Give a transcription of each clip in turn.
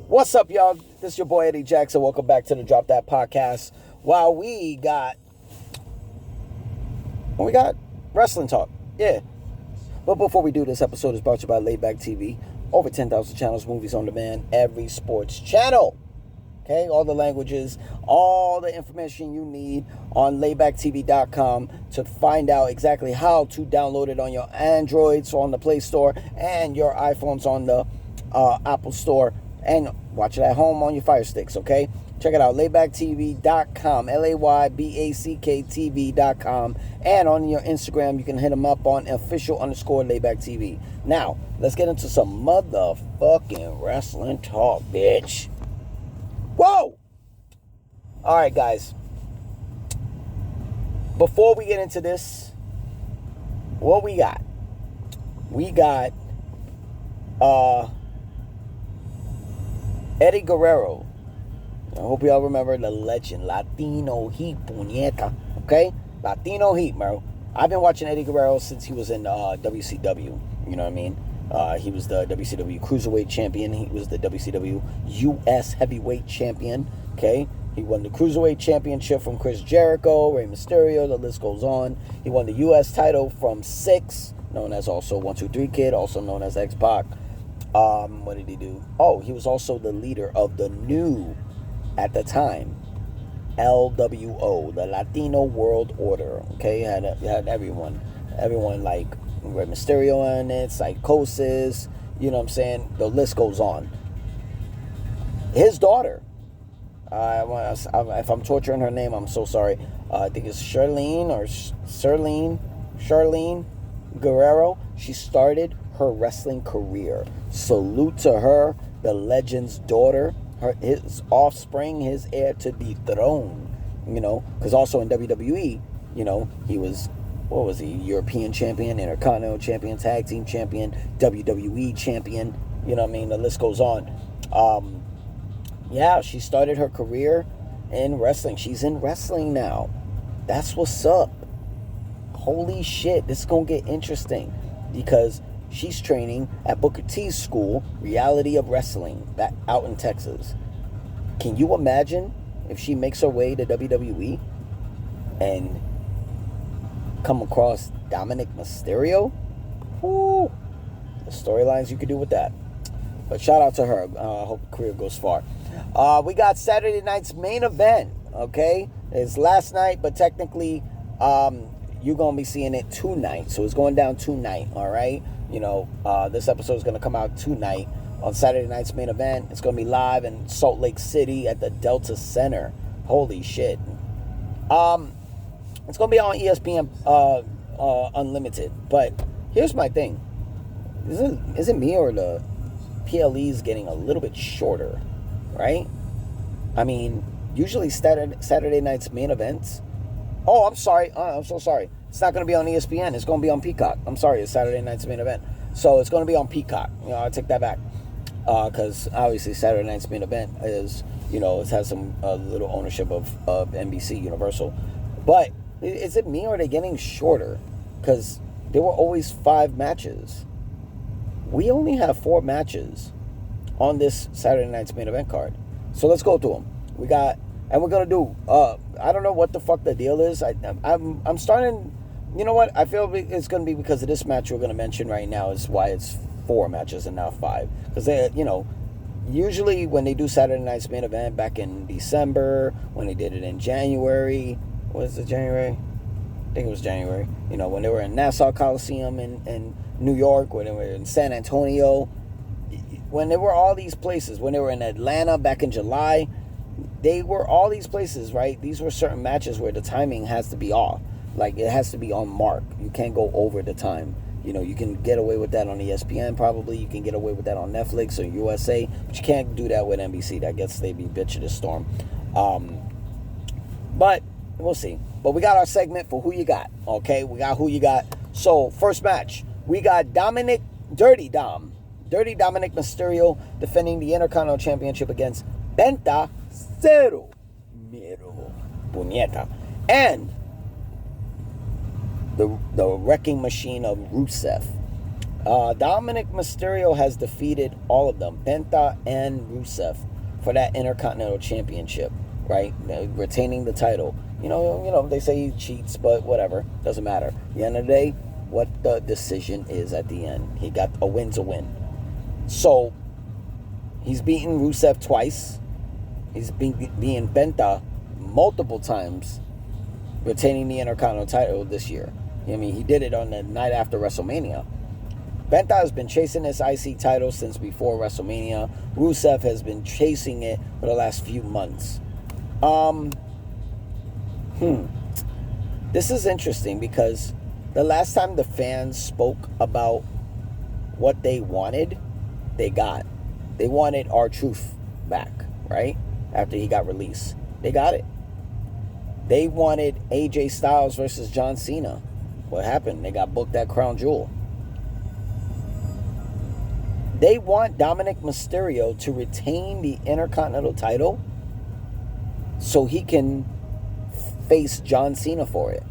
What's up, y'all? This is your boy Eddie Jackson. Welcome back to the Drop That Podcast. Wow, we got wrestling talk. Yeah. But before we do, this episode is brought to you by Layback TV. Over 10,000 channels, movies on demand, every sports channel. Okay, all the languages, all the information you need on laybacktv.com to find out exactly how to download it on your Androids on the Play Store and your iPhones on the Apple Store, and watch it at home on your Fire Sticks, okay? Check it out, laybacktv.com, LAYBACKTV.com, and on your Instagram, you can hit them up on official_LaybackTV. Now, let's get into some motherfucking wrestling talk, bitch. Whoa! All right, guys. Before we get into this, what we got? We got Eddie Guerrero. I hope y'all remember the legend, Latino Heat, puñeta. Okay? Latino Heat, bro. I've been watching Eddie Guerrero since he was in WCW. You know what I mean? He was the WCW Cruiserweight Champion. He was the WCW US Heavyweight Champion. Okay? He won the Cruiserweight Championship from Chris Jericho, Rey Mysterio, the list goes on. He won the US title from Syxx, known as also 1-2-3 Kid, also known as X-Pac. What did he do? Oh, he was also the leader of the new, at the time, LWO, the Latino World Order. Okay? Had everyone like Rey Mysterio in it, Psychosis, you know what I'm saying? The list goes on. His daughter, if I'm torturing her name, I'm so sorry. I think it's Charlene Guerrero. She started her wrestling career. Salute to her, the legend's daughter, his offspring, his heir to the throne. You know, because also in WWE, you know, he was, what was he? European champion, Intercontinental champion, tag team champion, WWE champion. You know what I mean? The list goes on. Yeah, she started her career in wrestling. She's in wrestling now. That's what's up. Holy shit, this is going to get interesting because she's training at Booker T's school, Reality of Wrestling, back out in Texas. Can you imagine if she makes her way to WWE and come across Dominic Mysterio? Woo! The storylines you could do with that. But shout out to her. I hope her career goes far. We got Saturday night's main event. Okay, it's last night, but technically, you're gonna be seeing it tonight. So it's going down tonight. All right. You know, this episode is gonna come out tonight on Saturday night's main event. It's gonna be live in Salt Lake City at the Delta Center. Holy shit. It's gonna be on ESPN Unlimited. But here's my thing: is it me or the PLE is getting a little bit shorter, right? I mean, usually Saturday night's main events. Oh, I'm sorry. I'm so sorry. It's not going to be on ESPN. It's going to be on Peacock. I'm sorry. It's Saturday night's main event. So it's going to be on Peacock. You know, I take that back. Because obviously Saturday night's main event is, you know, it has some little ownership of NBC Universal. But is it me or are they getting shorter? Because there were always 5 matches. We only have 4 matches on this Saturday night's main event card. So let's go through them. We're going to do, I don't know what the fuck the deal is. I'm starting, you know what? I feel it's going to be because of this match we're going to mention right now is why it's 4 matches and not 5. Because they, you know, usually when they do Saturday night's main event back in December, when they did it in January, was it January? I think it was January. You know, when they were in Nassau Coliseum in New York, when they were in San Antonio, when there were all these places, when they were in Atlanta back in July, they were all these places, right? These were certain matches where the timing has to be off. Like, it has to be on mark. You can't go over the time. You know, you can get away with that on ESPN probably. You can get away with that on Netflix or USA. But you can't do that with NBC. That gets they be bitch of the storm. But we'll see. But we got our segment for who you got. Okay, we got who you got. So, first match. We got Dirty Dominic Mysterio defending the Intercontinental Championship against Penta Cero Miedo Puñeta. And the wrecking machine of Rusev. Dominic Mysterio has defeated all of them, Penta and Rusev, for that Intercontinental Championship, right? Retaining the title. They say he cheats, but whatever. Doesn't matter. At the end of the day, what the decision is at the end. He got a win's a win. So, he's beaten Rusev twice. He's beaten Penta multiple times, retaining the Intercontinental title this year. I mean, he did it on the night after WrestleMania. Penta has been chasing this IC title since before WrestleMania. Rusev has been chasing it for the last few months. This is interesting because the last time the fans spoke about what they wanted, they got. They wanted R-Truth back, right? After he got released. They got it. They wanted AJ Styles versus John Cena. What happened? They got booked at Crown Jewel. They want Dominic Mysterio to retain the Intercontinental title so he can face John Cena for it.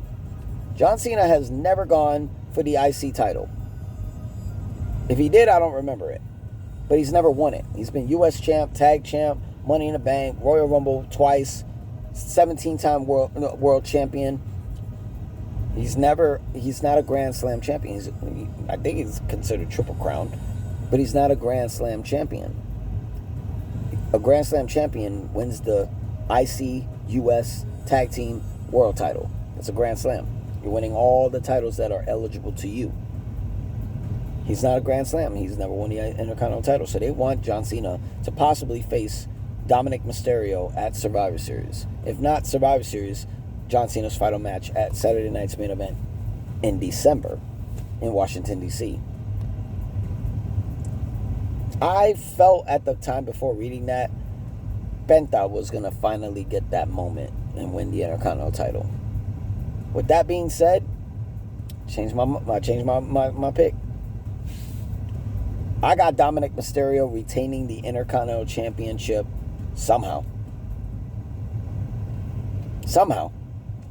John Cena has never gone for the IC title. If he did, I don't remember it. But he's never won it. He's been US champ, tag champ, Money in the Bank, Royal Rumble twice, 17-time world champion. He's not a Grand Slam champion. I think he's considered Triple Crown. But he's not a Grand Slam champion. A Grand Slam champion wins the IC, US, Tag Team, World title. That's a Grand Slam. You're winning all the titles that are eligible to you. He's not a Grand Slam. He's never won the Intercontinental title. So they want John Cena to possibly face Dominic Mysterio at Survivor Series. If not Survivor Series, John Cena's final match at Saturday Night's Main Event in December in Washington, D.C. I felt at the time before reading that Penta was going to finally get that moment and win the Intercontinental title. With that being said, I changed my pick. I got Dominic Mysterio retaining the Intercontinental Championship somehow.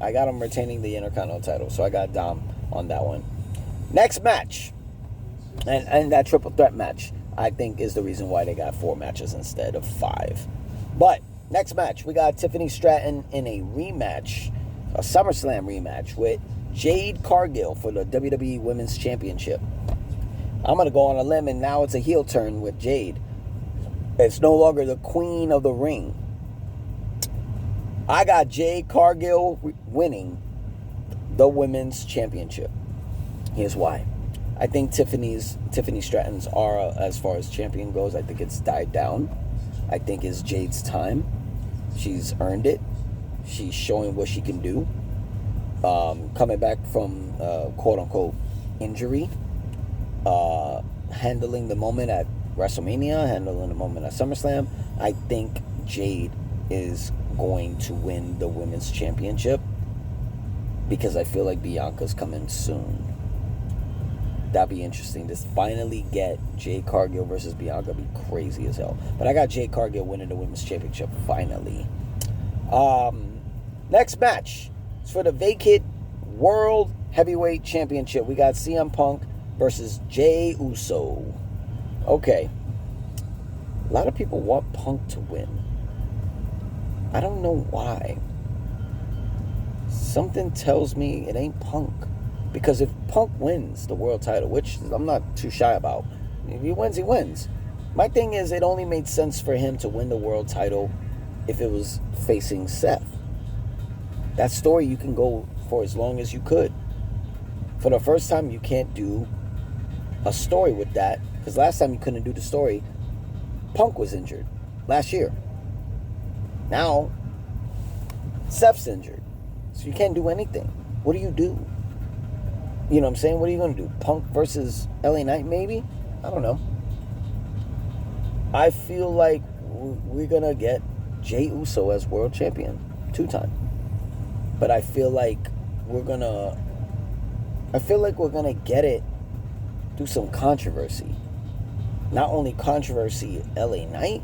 I got him retaining the Intercontinental title, so I got Dom on that one. Next match, and that triple threat match, I think is the reason why they got 4 matches instead of 5. But next match, we got Tiffany Stratton in a rematch, a SummerSlam rematch with Jade Cargill for the WWE Women's Championship. I'm going to go on a limb, and now it's a heel turn with Jade. It's no longer the Queen of the Ring. I got Jade Cargill winning the Women's Championship. Here's why. I think Tiffany Stratton's aura as far as champion goes, I think it's died down. I think it's Jade's time. She's earned it. She's showing what she can do. Coming back from quote-unquote injury. Handling the moment at WrestleMania. Handling the moment at SummerSlam. I think Jade is going to win the Women's Championship. Because I feel like Bianca's coming soon. That'd be interesting. To finally get Jade Cargill versus Bianca would be crazy as hell. But I got Jade Cargill winning the Women's Championship finally. Next match is for the vacant World Heavyweight Championship. We got CM Punk versus Jey Uso. Okay. A lot of people want Punk to win. I don't know why. Something tells me it ain't Punk. Because if Punk wins the world title, which I'm not too shy about, if he wins, he wins. My thing is, it only made sense for him to win the world title if it was facing Seth. That story you can go for as long as you could. For the first time, you can't do a story with that. Because last time you couldn't do the story, Punk was injured last year. Now, Seth's injured. So you can't do anything. What do you do? You know what I'm saying? What are you going to do? Punk versus LA Knight, maybe? I don't know. I feel like we're going to get Jey Uso as world champion 2-time. But I feel like we're going to get it through some controversy. Not only controversy LA Knight,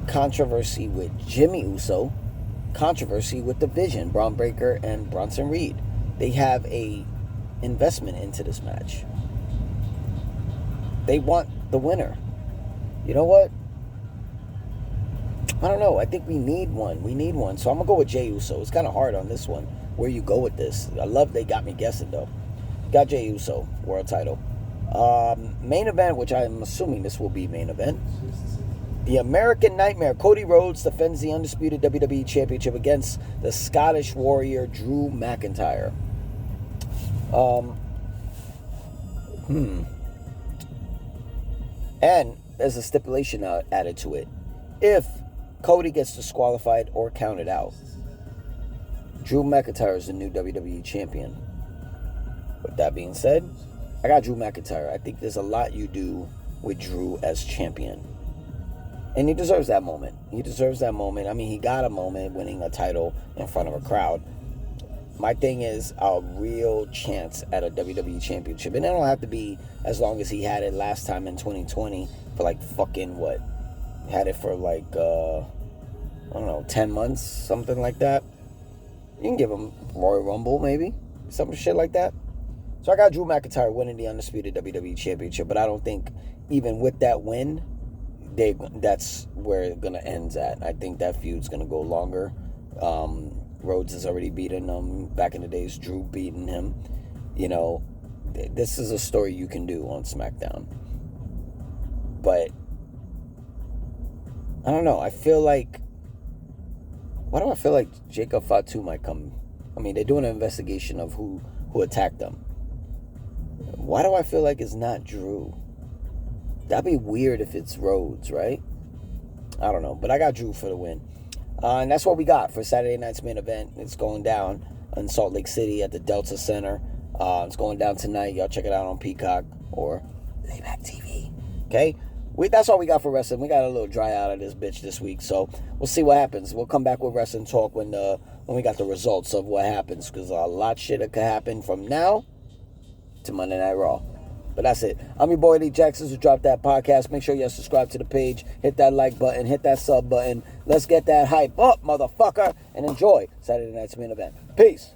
controversy with Jimmy Uso, controversy with the Vision, Braun Breaker and Bronson Reed. They have a investment into this match. they want the winner. You know what? I don't know. I think we need one. So I'm going to go with Jey Uso. It's kind of hard on this one. Where you go with this. I love they got me guessing, though. Got Jey Uso, world title. Main event, which I'm assuming this will be main event. The American Nightmare, Cody Rhodes defends the undisputed WWE Championship against the Scottish Warrior, Drew McIntyre. And there's a stipulation added to it. If Cody gets disqualified or counted out, Drew McIntyre is the new WWE Champion. With that being said, I got Drew McIntyre. I think there's a lot you do with Drew as champion. And he deserves that moment. I mean, he got a moment winning a title in front of a crowd. My thing is a real chance at a WWE Championship. And it don't have to be as long as he had it last time in 2020 for like fucking what? Had it for like, I don't know, 10 months, something like that. You can give him Royal Rumble, maybe. Some shit like that. So I got Drew McIntyre winning the undisputed WWE Championship. But I don't think even with that win, that's where it's going to end at. I think that feud's going to go longer. Rhodes has already beaten him. Back in the days, Drew beating him. You know, this is a story you can do on SmackDown. But I don't know. I feel like... Why do I feel like Jacob Fatu might come? I mean, they're doing an investigation of who attacked them. Why do I feel like it's not Drew? That'd be weird if it's Rhodes, right? I don't know. But I got Drew for the win. And that's what we got for Saturday night's main event. It's going down in Salt Lake City at the Delta Center. It's going down tonight. Y'all check it out on Peacock or Playback TV. Okay? That's all we got for wrestling. We got a little dry out of this bitch this week. So we'll see what happens. We'll come back with wrestling talk when we got the results of what happens. Because a lot of shit that could happen from now to Monday Night Raw. But that's it. I'm your boy Lee Jackson who dropped that podcast. Make sure you subscribe to the page. Hit that like button. Hit that sub button. Let's get that hype up, motherfucker. And enjoy Saturday night's main event. Peace.